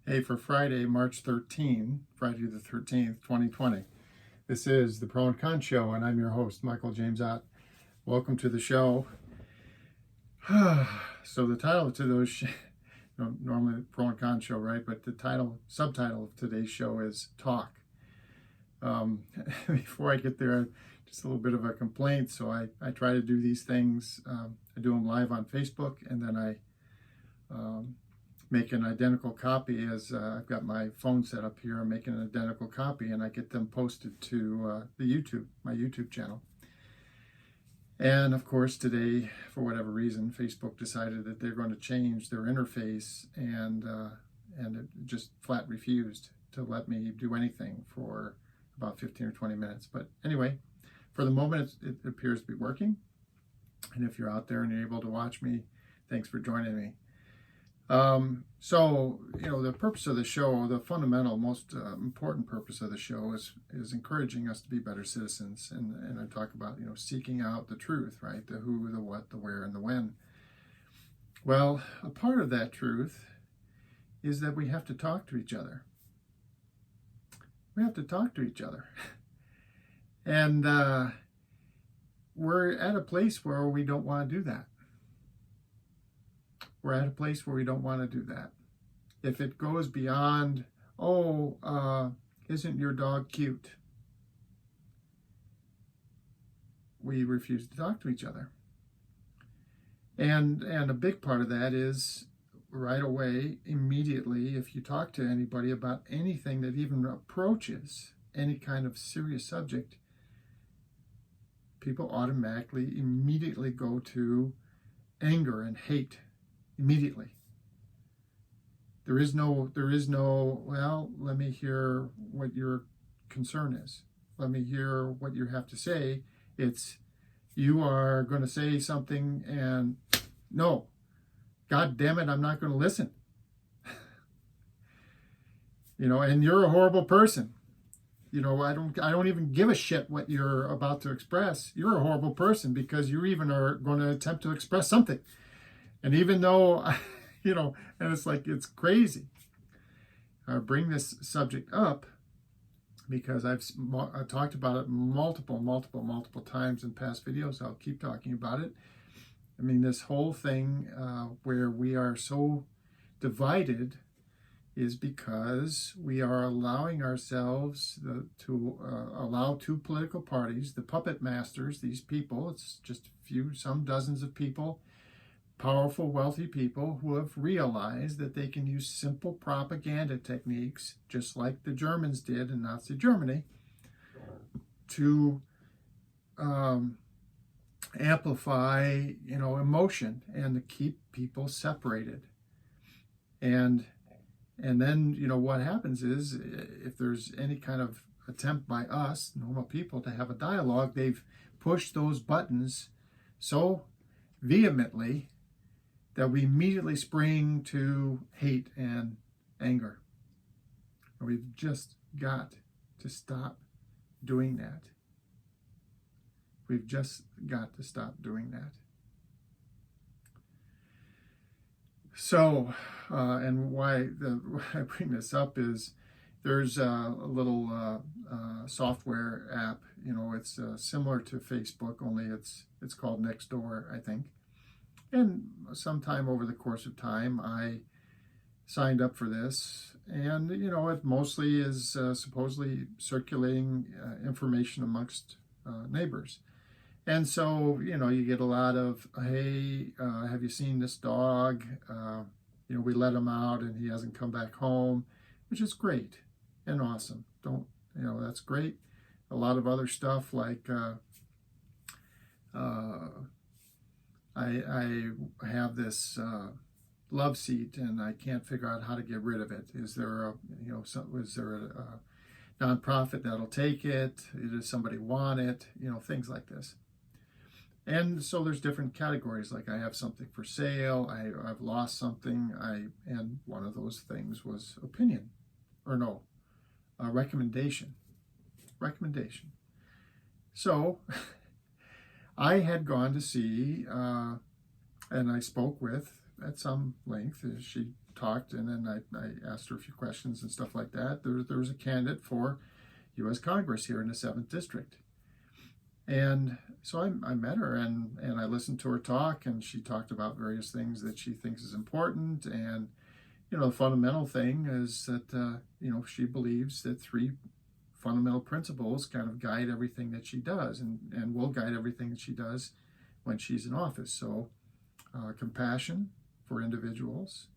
Hey, for Friday, March 13, Friday the 13th, 2020. This is the Pro and Con Show, and I'm your host, Michael James Ott. Welcome to the show. So the title to those, normally Pro and Con Show, right? But the subtitle of today's show is Talk. Before I get there, just a little bit of a complaint. So I try to do these things. I do them live on Facebook, and then I make an identical copy as I've got my phone set up here. I'm making an identical copy, and I get them posted to my YouTube channel. And of course, today, for whatever reason, Facebook decided that they're going to change their interface, and it just flat refused to let me do anything for about 15 or 20 minutes. But anyway, for the moment, it appears to be working. And if you're out there and you're able to watch me, thanks for joining me. The purpose of the show, the fundamental, most important purpose of the show is encouraging us to be better citizens. And I talk about, seeking out the truth, right? The who, the what, the where, and the when. Well, a part of that truth is that we have to talk to each other. We have to talk to each other. And we're at a place where we don't want to do that. We're at a place where we don't want to do that. If it goes beyond, isn't your dog cute? We refuse to talk to each other. And a big part of that is right away, immediately, if you talk to anybody about anything that even approaches any kind of serious subject, people automatically, immediately go to anger and hate. Immediately. There is no, well, let me hear what your concern is. Let me hear what you have to say. It's, you are going to say something and no, God damn it, I'm not going to listen. And you're a horrible person. I don't even give a shit what you're about to express. You're a horrible person because you even are going to attempt to express something. And even though, and it's like, it's crazy. I bring this subject up because I've talked about it multiple times in past videos. I'll keep talking about it. I mean, this whole thing where we are so divided is because we are allowing ourselves to allow two political parties, the puppet masters, these people, it's just some dozens of people, powerful, wealthy people who have realized that they can use simple propaganda techniques, just like the Germans did in Nazi Germany, to amplify, emotion and to keep people separated. And then, what happens is, if there's any kind of attempt by us, normal people, to have a dialogue, they've pushed those buttons so vehemently that we immediately spring to hate and anger. We've just got to stop doing that. We've just got to stop doing that. So, and why I bring this up is there's a little software app. It's similar to Facebook, only it's called Nextdoor, I think. And sometime over the course of time, I signed up for this. And, it mostly is supposedly circulating information amongst neighbors. And so, you get a lot of, hey, have you seen this dog? We let him out and he hasn't come back home, which is great and awesome. That's great. A lot of other stuff like, I have this love seat and I can't figure out how to get rid of it. Is there a nonprofit that'll take it? Does somebody want it? Things like this. And so there's different categories, like I have something for sale, I've lost something, and one of those things was recommendation. So I had gone to see, and I spoke with, at some length, she talked, and then I asked her a few questions and stuff like that. There was a candidate for U.S. Congress here in the 7th District. And so I met her, and I listened to her talk, and she talked about various things that she thinks is important. And, the fundamental thing is that, she believes that 3 fundamental principles kind of guide everything that she does, and will guide everything that she does when she's in office. So compassion for individuals,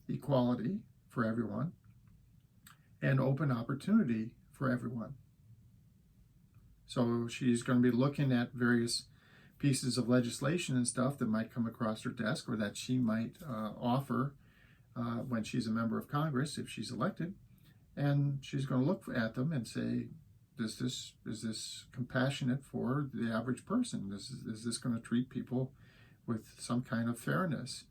equality for everyone, and open opportunity for everyone. So she's going to be looking at various pieces of legislation and stuff that might come across her desk, or that she might offer when she's a member of Congress, if she's elected. And she's going to look at them and say, is this compassionate for the average person? Is this going to treat people with some kind of fairness?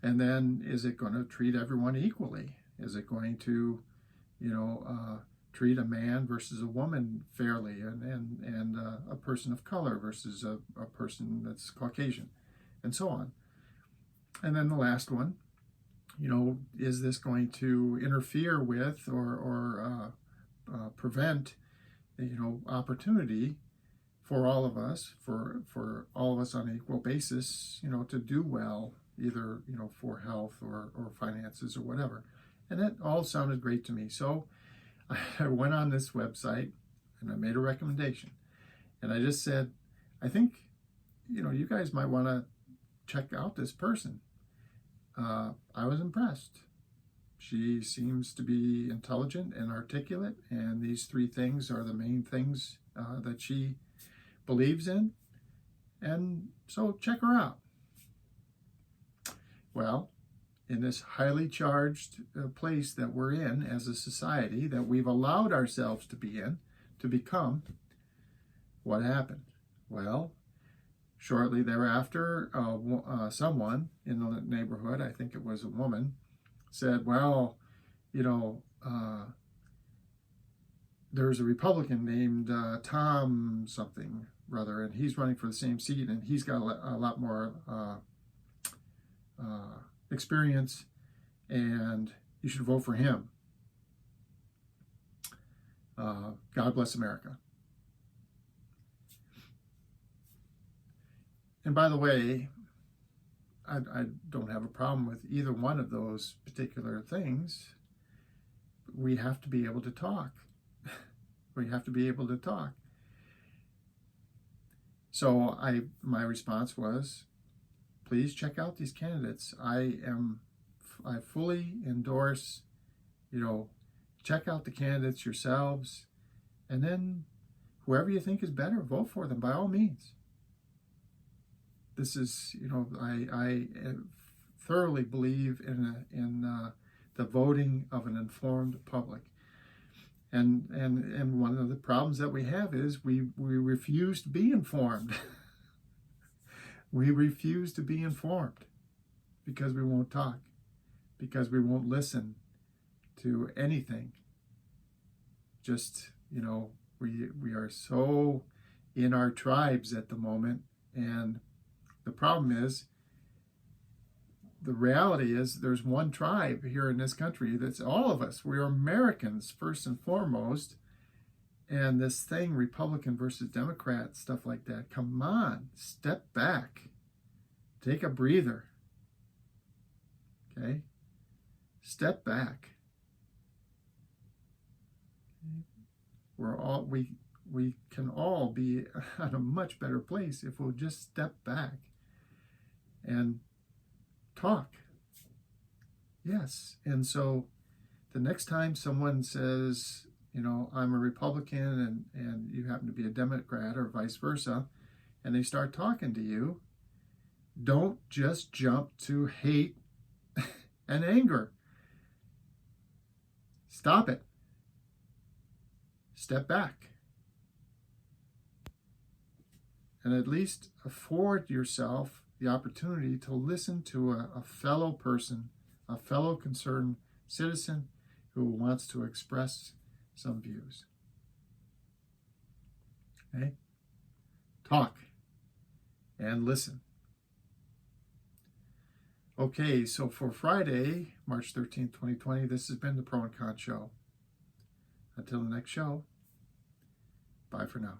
And then, is it going to treat everyone equally? Is it going to, treat a man versus a woman fairly, and a person of color versus a person that's Caucasian, and so on? And then the last one, is this going to interfere with or prevent, opportunity for all of us, for all of us on an equal basis, to do well, either, for health or finances or whatever. And that all sounded great to me. So I went on this website and I made a recommendation. And I just said, I think, you guys might want to check out this person. I was impressed. She seems to be intelligent and articulate, and these 3 things are the main things that she believes in. And so check her out. Well, in this highly charged place that we're in as a society, that we've allowed ourselves to be in, to become, what happened? Well, shortly thereafter, someone in the neighborhood, I think it was a woman, said, well, there's a Republican named Tom something, brother, and he's running for the same seat, and he's got a lot more experience, and you should vote for him. God bless America. And by the way, I don't have a problem with either one of those particular things. We have to be able to talk. We have to be able to talk. So my response was, please check out these candidates. I fully endorse, check out the candidates yourselves, and then whoever you think is better, vote for them by all means. This is, I thoroughly believe in the voting of an informed public. And one of the problems that we have is we refuse to be informed. We refuse to be informed because we won't talk, because we won't listen to anything. Just, we are so in our tribes at the moment, and the problem is, the reality is, there's one tribe here in this country that's all of us. We're Americans first and foremost. And this thing, Republican versus Democrat, stuff like that, come on, step back. Take a breather. Okay? Step back. We can all be at a much better place if we'll just step back and talk. Yes. And so the next time someone says, I'm a Republican and you happen to be a Democrat, or vice versa, and they start talking to you, don't just jump to hate and anger. Stop it. Step back. And at least afford yourself the opportunity to listen to a fellow person, a fellow concerned citizen who wants to express some views. Okay? Talk and listen. Okay, so for Friday, March 13th, 2020, this has been the Pro and Con Show. Until the next show, bye for now.